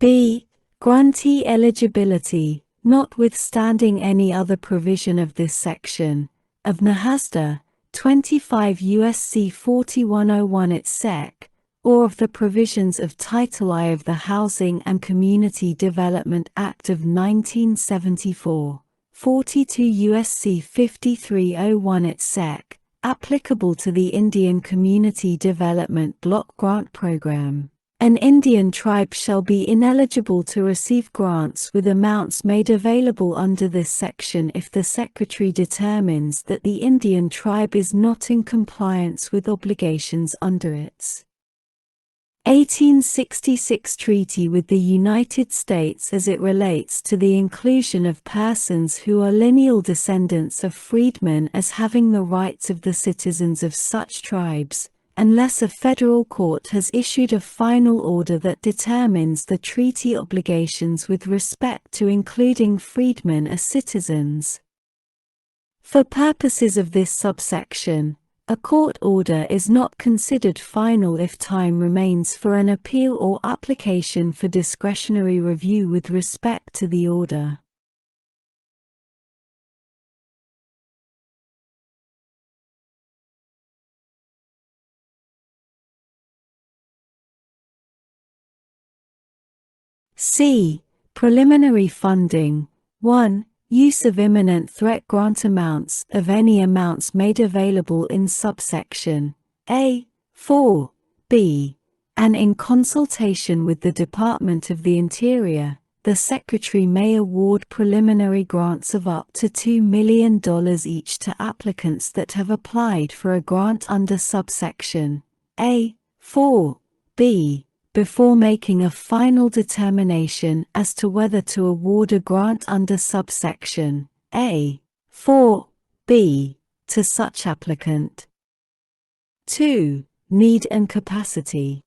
b. Grantee eligibility, notwithstanding any other provision of this section, of NHASDA, 25 U.S.C. 4101 et seq., or of the provisions of Title I of the Housing and Community Development Act of 1974, 42 U.S.C. 5301 et seq., applicable to the Indian Community Development Block Grant Program. An Indian tribe shall be ineligible to receive grants with amounts made available under this section if the Secretary determines that the Indian tribe is not in compliance with obligations under its 1866 treaty with the United States as it relates to the inclusion of persons who are lineal descendants of freedmen as having the rights of the citizens of such tribes, unless a federal court has issued a final order that determines the treaty obligations with respect to including freedmen as citizens. For purposes of this subsection, a court order is not considered final if time remains for an appeal or application for discretionary review with respect to the order. C. Preliminary funding. 1. Use of imminent threat grant amounts of any amounts made available in subsection A. 4. B. And in consultation with the Department of the Interior, the Secretary may award preliminary grants of up to $2 million each to applicants that have applied for a grant under subsection A. 4. B. Before making a final determination as to whether to award a grant under subsection A. 4. B. to such applicant. 2. Need and capacity.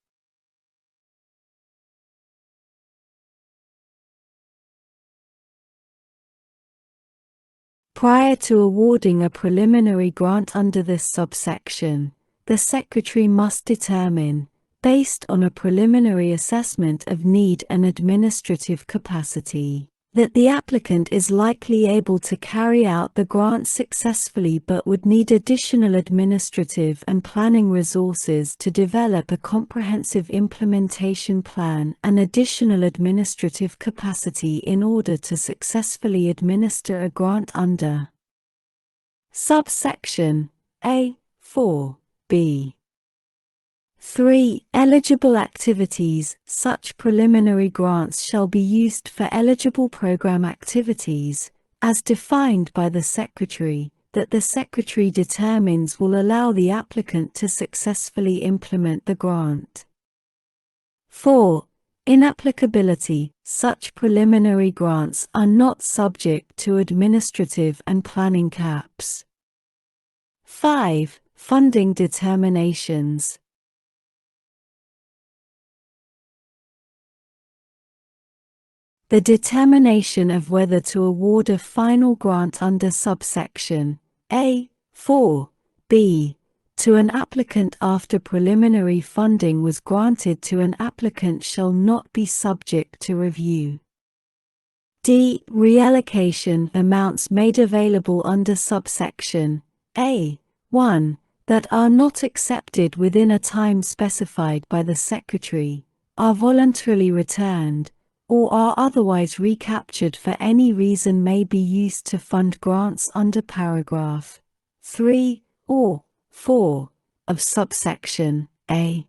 Prior to awarding a preliminary grant under this subsection, the Secretary must determine, based on a preliminary assessment of need and administrative capacity, that the applicant is likely able to carry out the grant successfully but would need additional administrative and planning resources to develop a comprehensive implementation plan and additional administrative capacity in order to successfully administer a grant under subsection A. 4. B. 3. Eligible activities. Such preliminary grants shall be used for eligible program activities, as defined by the Secretary, that the Secretary determines will allow the applicant to successfully implement the grant. 4. Inapplicability. Such preliminary grants are not subject to administrative and planning caps. 5. Funding determinations. The determination of whether to award a final grant under subsection A. 4. B. to an applicant after preliminary funding was granted to an applicant shall not be subject to review. D. Reallocation amounts made available under subsection A. 1. that are not accepted within a time specified by the Secretary, are voluntarily returned, or are otherwise recaptured for any reason may be used to fund grants under paragraph 3 or 4 of subsection A.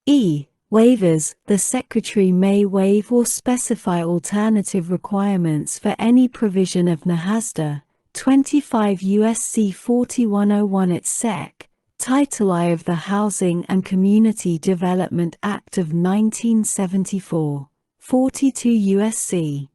E. Waivers. The Secretary may waive or specify alternative requirements for any provision of NHASDA, 25 U.S.C. 4101 et seq., Title I of the Housing and Community Development Act of 1974. 42 U.S.C.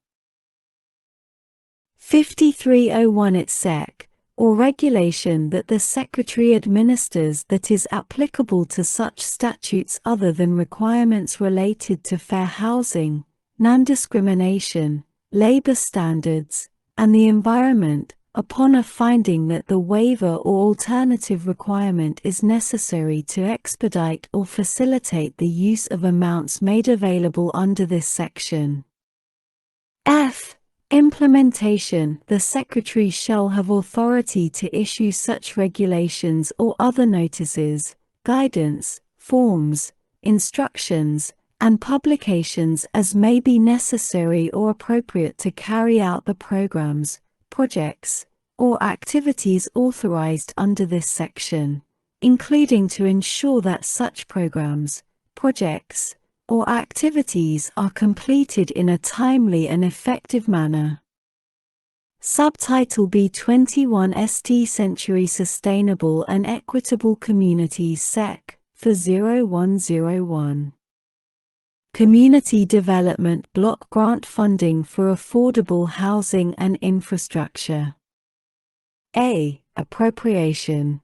5301 et seq., or regulation that the Secretary administers that is applicable to such statutes other than requirements related to fair housing, non-discrimination, labor standards, and the environment, upon a finding that the waiver or alternative requirement is necessary to expedite or facilitate the use of amounts made available under this section. F. Implementation. The Secretary shall have authority to issue such regulations or other notices, guidance, forms, instructions, and publications as may be necessary or appropriate to carry out the programs, projects, or activities authorized under this section, including to ensure that such programs, projects, or activities are completed in a timely and effective manner. Subtitle B21 St. Century Sustainable and Equitable Communities Sec. for 0101. Community Development Block Grant Funding for Affordable Housing and Infrastructure. A. Appropriation.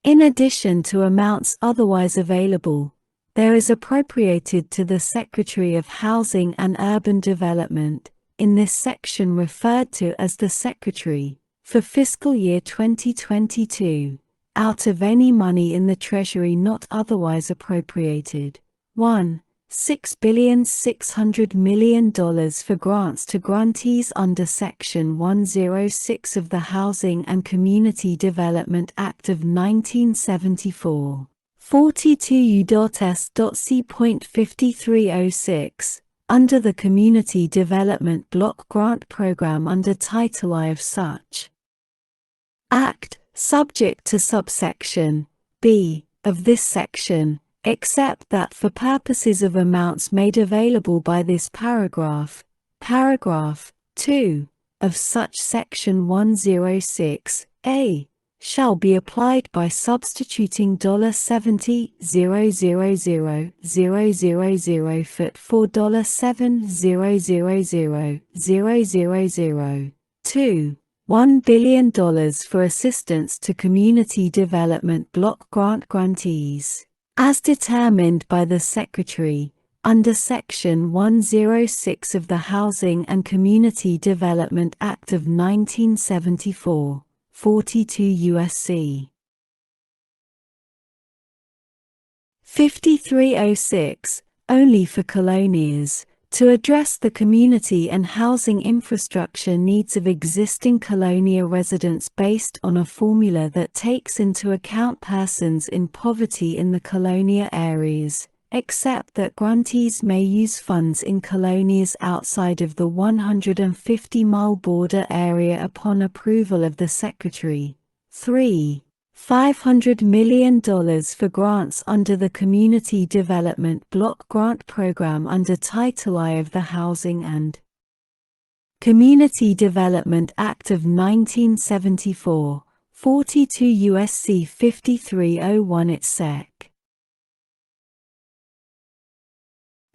In addition to amounts otherwise available, there is appropriated to the Secretary of Housing and Urban Development, in this section referred to as the Secretary, for fiscal year 2022, out of any money in the Treasury not otherwise appropriated, $1,600,000,000 for grants to grantees under Section 106 of the Housing and Community Development Act of 1974, 42 U.S.C.5306, under the Community Development Block Grant Program under Title I of such Act, subject to subsection B of this section, except that for purposes of amounts made available by this paragraph, paragraph 2 of such section 106A shall be applied by substituting $70,000,000 foot for $7,000,000 to $1 billion for assistance to community development block grant grantees, as determined by the Secretary, under Section 106 of the Housing and Community Development Act of 1974, 42 U.S.C. 5306, only for colonias, to address the community and housing infrastructure needs of existing colonia residents based on a formula that takes into account persons in poverty in the colonia areas, except that grantees may use funds in colonias outside of the 150-mile border area upon approval of the Secretary. 3. $500 million for grants under the Community Development Block Grant Program under Title I of the Housing and Community Development Act of 1974, 42 U.S.C. 5301 its sec.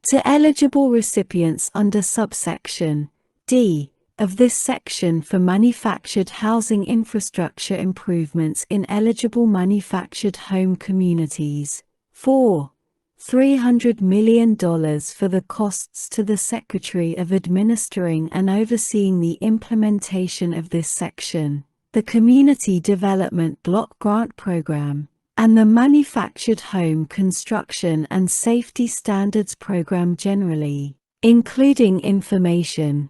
To eligible recipients under subsection D of this section for manufactured housing infrastructure improvements in eligible manufactured home communities. 4. $300 million for the costs to the Secretary of administering and overseeing the implementation of this section, the Community Development Block Grant Program, and the Manufactured Home Construction and Safety Standards Program generally, including information,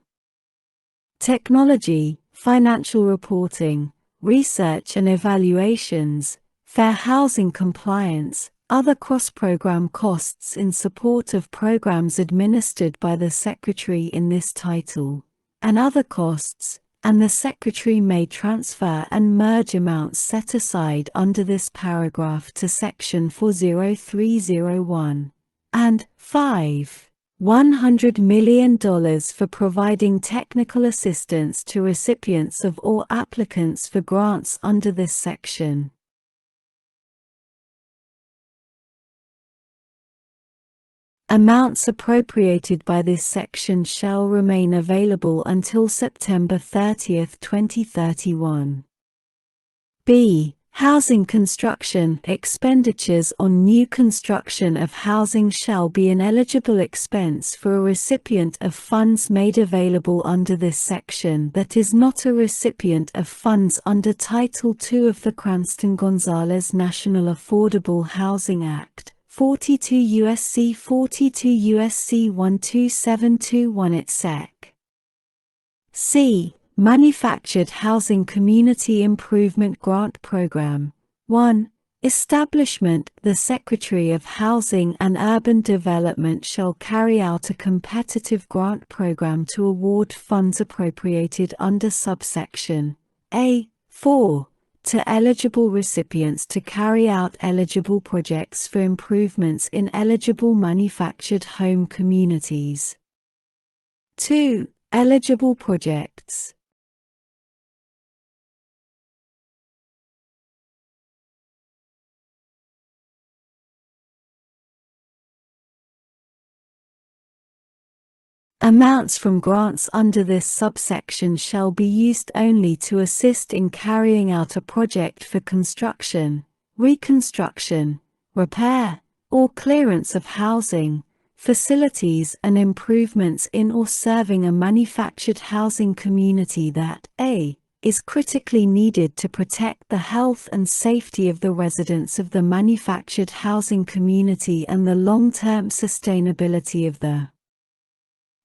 technology, financial reporting, research and evaluations, fair housing compliance, other cross-program costs in support of programs administered by the Secretary in this title, and other costs, and the Secretary may transfer and merge amounts set aside under this paragraph to Section 40301. And 5. $100 million for providing technical assistance to recipients of all applicants for grants under this section. Amounts appropriated by this section shall remain available until September 30, 2031. B. Housing construction expenditures on new construction of housing shall be an eligible expense for a recipient of funds made available under this section that is not a recipient of funds under Title II of the Cranston-Gonzalez National Affordable Housing Act, 42 U.S.C. 42 U.S.C. 12721 et seq. C. Manufactured Housing Community Improvement Grant Program. 1. Establishment. The Secretary of Housing and Urban Development shall carry out a competitive grant program to award funds appropriated under subsection A. 4. To eligible recipients to carry out eligible projects for improvements in eligible manufactured home communities. 2. Eligible projects. Amounts from grants under this subsection shall be used only to assist in carrying out a project for construction, reconstruction, repair, or clearance of housing, facilities and improvements in or serving a manufactured housing community that a. is critically needed to protect the health and safety of the residents of the manufactured housing community and the long-term sustainability of the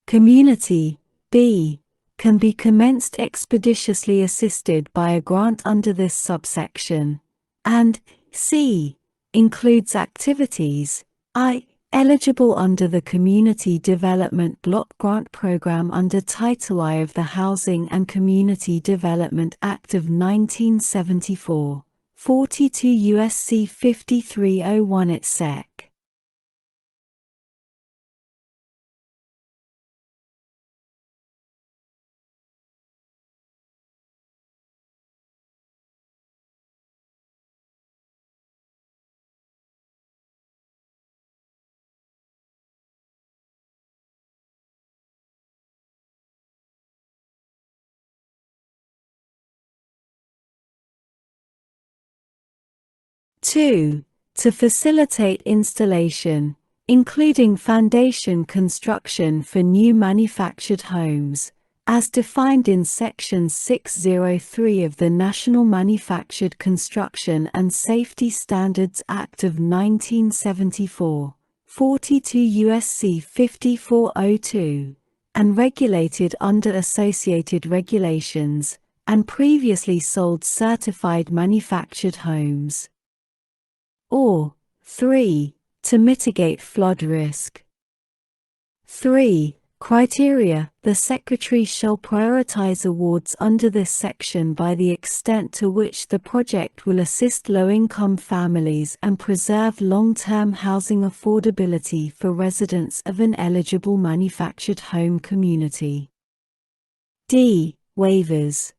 community, b. can be commenced expeditiously assisted by a grant under this subsection, and c. includes activities I. eligible under the Community Development Block Grant Program under Title I of the Housing and Community Development Act of 1974, 42 U.S.C. 5301 et seq. Two, to facilitate installation, including foundation construction for new manufactured homes, as defined in Section 603 of the National Manufactured Construction and Safety Standards Act of 1974, 42 U.S.C. 5402, and regulated under associated regulations, and previously sold certified manufactured homes. Or 3. To mitigate flood risk. 3. Criteria. The Secretary shall prioritize awards under this section by the extent to which the project will assist low-income families and preserve long-term housing affordability for residents of an eligible manufactured home community. D. Waivers.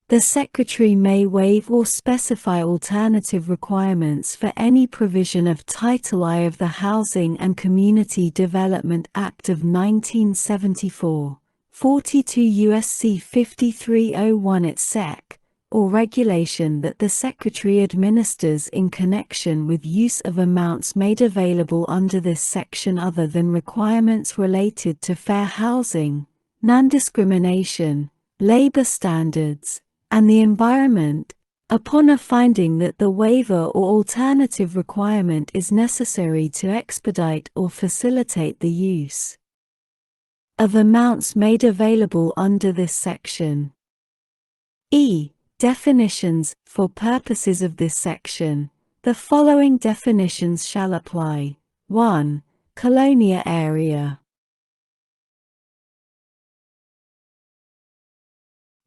The Secretary may waive or specify alternative requirements for any provision of Title I of the Housing and Community Development Act of 1974, 42 U.S.C. 5301 et seq., or regulation that the Secretary administers in connection with use of amounts made available under this section other than requirements related to fair housing, non-discrimination, labor standards, and the environment, upon a finding that the waiver or alternative requirement is necessary to expedite or facilitate the use of amounts made available under this section. E. Definitions. For purposes of this section, the following definitions shall apply. 1. Colonia area.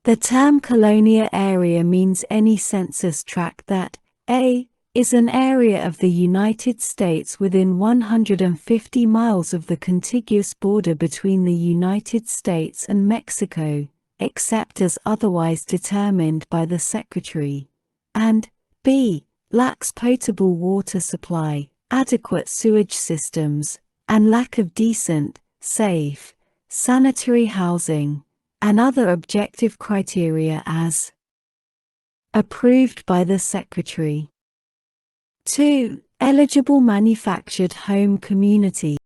The term colonia area means any census tract that a. is an area of the United States within 150 miles of the contiguous border between the United States and Mexico, except as otherwise determined by the Secretary, and b. lacks potable water supply, adequate sewage systems, and lack of decent, safe, sanitary housing, and other objective criteria as approved by the Secretary. 2. Eligible manufactured home community.